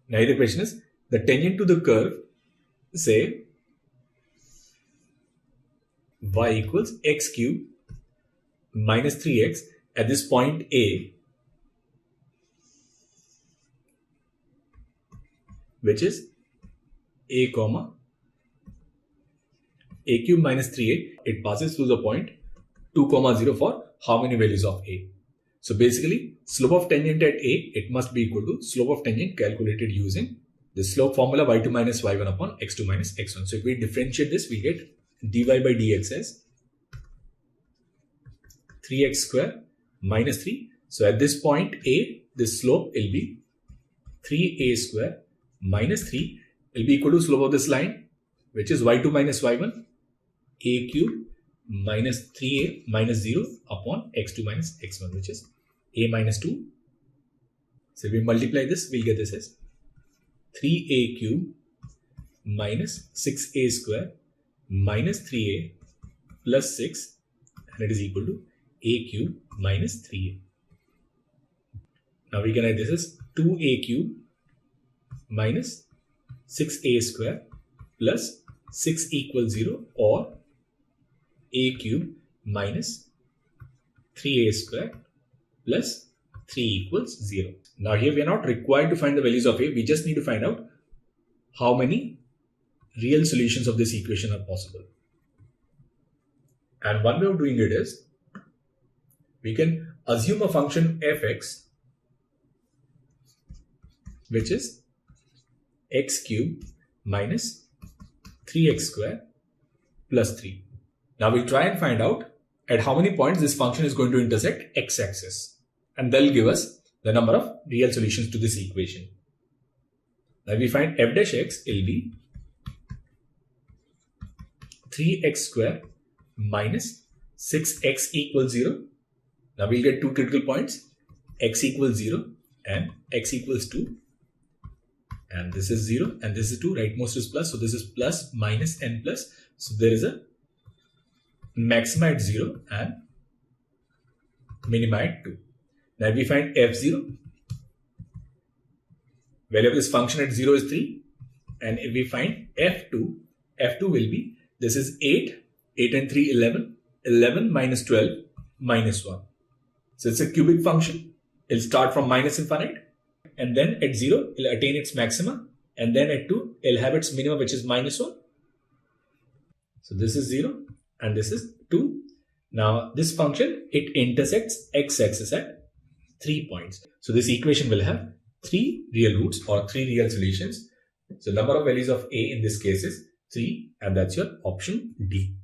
Now the question is, the tangent to the curve, say y equals x cube minus 3x at this point A, which is a comma a cube minus 3a, it passes through the point 2 comma 0 for how many values of a. So basically, slope of tangent at a, it must be equal to slope of tangent calculated using the slope formula y2 minus y1 upon x2 minus x1. So if we differentiate this, we get dy by dx as 3x square minus 3. So at this point a, this slope will be 3a square minus 3 will be equal to slope of this line, which is y2 minus y1, a cube minus 3a minus 0 upon x2 minus x1, which is a minus 2. So if we multiply this, we'll get this as 3a cube minus 6a square minus 3a plus 6, and it is equal to a cube minus 3a. Now we can write this as 2a cube minus 6a square plus 6 equals 0, or a cube minus 3a square plus 3 equals 0. Now here we are not required to find the values of a, we just need to find out how many real solutions of this equation are possible. And one way of doing it is, we can assume a function fx, which is x cube minus 3x square plus 3. Now we'll try and find out at how many points this function is going to intersect x-axis, and they'll give us the number of real solutions to this equation. Now we find f dash x will be 3x square minus 6x equals 0. Now we'll get two critical points, x equals 0 and x equals 2. And this is 0 and this is 2, rightmost is plus, so this is plus minus n plus. So there is a maxima at 0 and minima at 2. Now we find f0, value of this function at 0 is 3, and if we find f2, f2 will be, this is 8 and 3 11, 11 minus 12 minus 1. So it's a cubic function. It'll start from minus infinite, and then at 0 it'll attain its maxima, and then at 2 it'll have its minimum, which is minus 1. So this is 0 and this is 2. Now this function, it intersects x-axis at 3 points. So this equation will have 3 real roots or 3 real solutions. So number of values of a in this case is 3, and that's your option D.